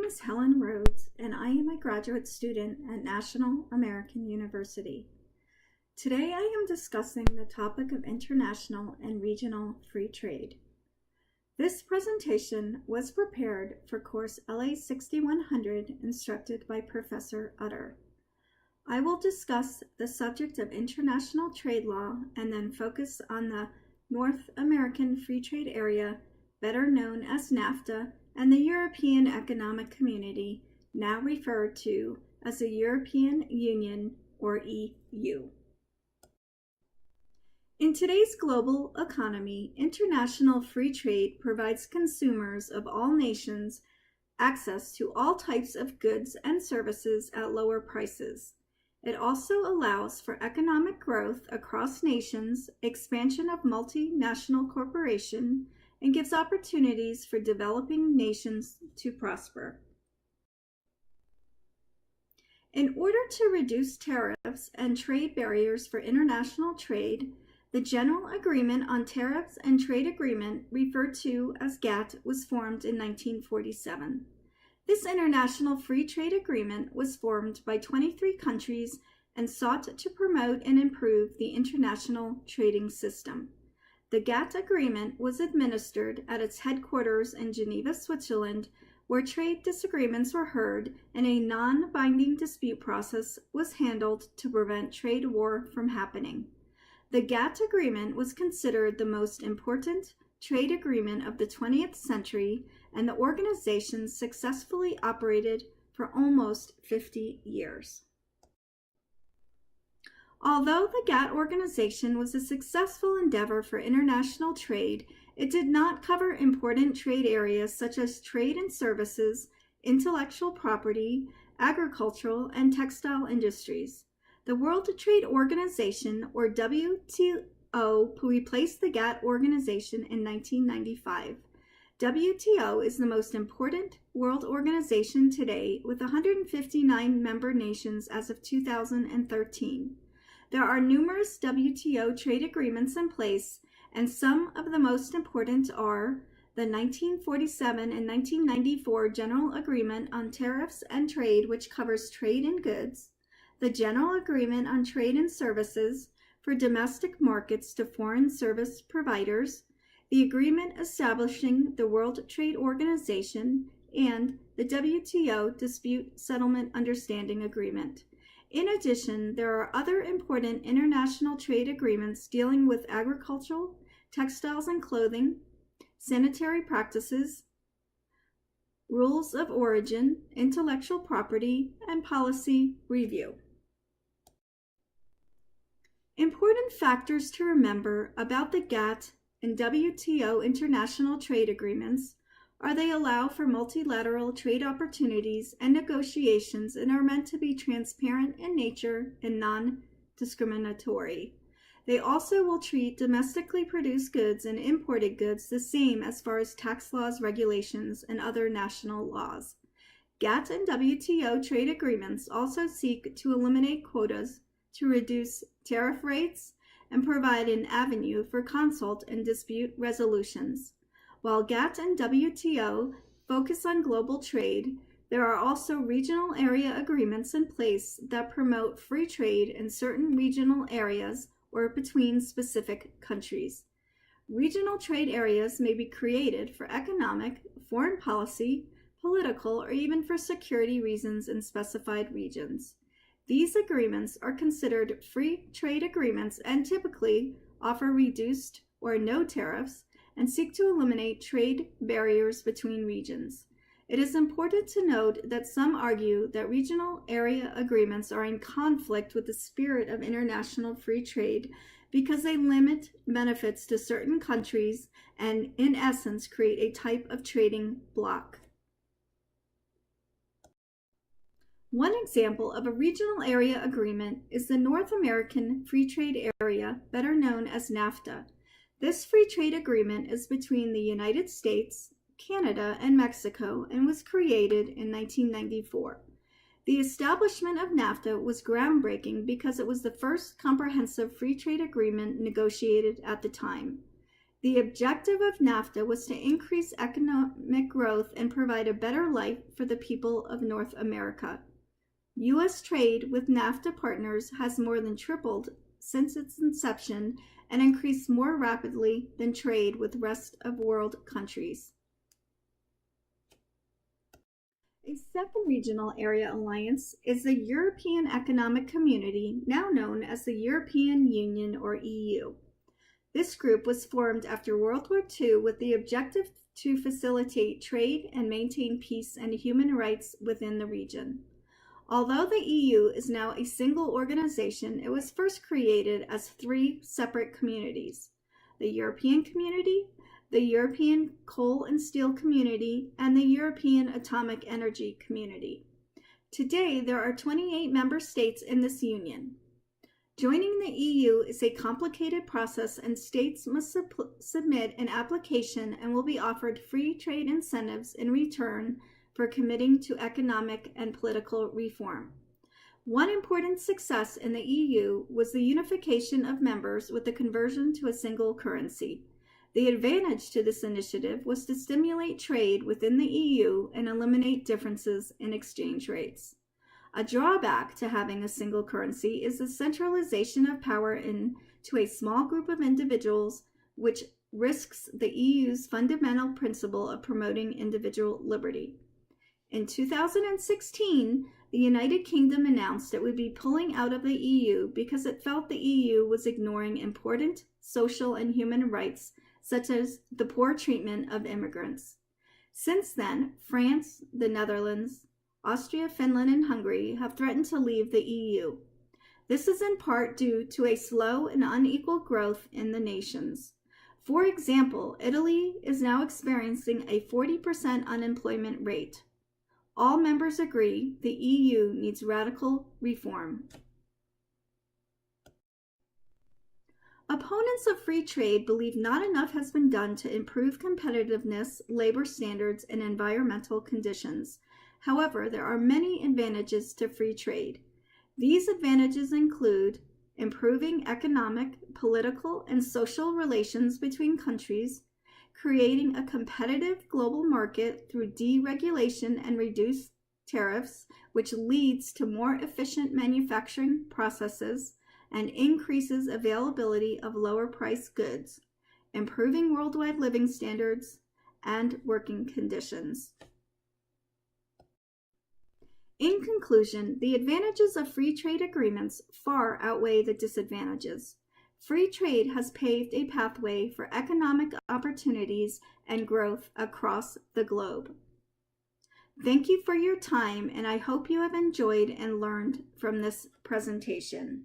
is Helen Rhodes, and I am a graduate student at National American University. Today I am discussing the topic of international and regional free trade. This presentation was prepared for course LA6100, instructed by Professor Utter. I will discuss the subject of international trade law and then focus on the North American Free Trade Area, better known as NAFTA, and the European Economic Community, now referred to as the European Union or EU. In today's global economy, international free trade provides consumers of all nations access to all types of goods and services at lower prices. It also allows for economic growth across nations, expansion of multinational corporations, and gives opportunities for developing nations to prosper. In order to reduce tariffs and trade barriers for international trade, the General Agreement on Tariffs and Trade Agreement, referred to as GATT, was formed in 1947. This international free trade agreement was formed by 23 countries and sought to promote and improve the international trading system. The GATT agreement was administered at its headquarters in Geneva, Switzerland, where trade disagreements were heard and a non-binding dispute process was handled to prevent trade war from happening. The GATT agreement was considered the most important trade agreement of the 20th century, and the organization successfully operated for almost 50 years. Although the GATT organization was a successful endeavor for international trade, it did not cover important trade areas such as trade in services, intellectual property, agricultural, and textile industries. The World Trade Organization, or WTO, replaced the GATT organization in 1995. WTO is the most important world organization today, with 159 member nations as of 2013. There are numerous WTO trade agreements in place, and some of the most important are the 1947 and 1994 General Agreement on Tariffs and Trade, which covers trade in goods, the General Agreement on Trade and Services for domestic markets to foreign service providers, the agreement establishing the World Trade Organization, and the WTO Dispute Settlement Understanding Agreement. In addition, there are other important international trade agreements dealing with agricultural, textiles and clothing, sanitary practices, rules of origin, intellectual property, and policy review. Important factors to remember about the GATT and WTO international trade agreements are they allow for multilateral trade opportunities and negotiations and are meant to be transparent in nature and non-discriminatory. They also will treat domestically produced goods and imported goods the same as far as tax laws, regulations, and other national laws. GATT and WTO trade agreements also seek to eliminate quotas, to reduce tariff rates, and provide an avenue for consult and dispute resolutions. While GATT and WTO focus on global trade, there are also regional area agreements in place that promote free trade in certain regional areas or between specific countries. Regional trade areas may be created for economic, foreign policy, political, or even for security reasons in specified regions. These agreements are considered free trade agreements and typically offer reduced or no tariffs and seek to eliminate trade barriers between regions. It is important to note that some argue that regional area agreements are in conflict with the spirit of international free trade because they limit benefits to certain countries and, in essence, create a type of trading bloc. One example of a regional area agreement is the North American Free Trade Area, better known as NAFTA. This free trade agreement is between the United States, Canada, and Mexico and was created in 1994. The establishment of NAFTA was groundbreaking because it was the first comprehensive free trade agreement negotiated at the time. The objective of NAFTA was to increase economic growth and provide a better life for the people of North America. U.S. trade with NAFTA partners has more than tripled since its inception and increased more rapidly than trade with rest of world countries. A second regional area alliance is the European Economic Community, now known as the European Union or EU. This group was formed after World War II with the objective to facilitate trade and maintain peace and human rights within the region. Although the EU is now a single organization, it was first created as three separate communities: the European Community, the European Coal and Steel Community, and the European Atomic Energy Community. Today, there are 28 member states in this union. Joining the EU is a complicated process, and states must submit an application and will be offered free trade incentives in return for committing to economic and political reform. One important success in the EU was the unification of members with the conversion to a single currency. The advantage to this initiative was to stimulate trade within the EU and eliminate differences in exchange rates. A drawback to having a single currency is the centralization of power into a small group of individuals, which risks the EU's fundamental principle of promoting individual liberty. In 2016, the United Kingdom announced it would be pulling out of the EU because it felt the EU was ignoring important social and human rights, such as the poor treatment of immigrants. Since then, France, the Netherlands, Austria, Finland, and Hungary have threatened to leave the EU. This is in part due to a slow and unequal growth in the nations. For example, Italy is now experiencing a 40% unemployment rate. All members agree the EU needs radical reform. Opponents of free trade believe not enough has been done to improve competitiveness, labor standards, and environmental conditions. However, there are many advantages to free trade. These advantages include improving economic, political, and social relations between countries, creating a competitive global market through deregulation and reduced tariffs, which leads to more efficient manufacturing processes and increases availability of lower-priced goods, improving worldwide living standards, and working conditions. In conclusion, the advantages of free trade agreements far outweigh the disadvantages. Free trade has paved a pathway for economic opportunities and growth across the globe. Thank you for your time, and I hope you have enjoyed and learned from this presentation.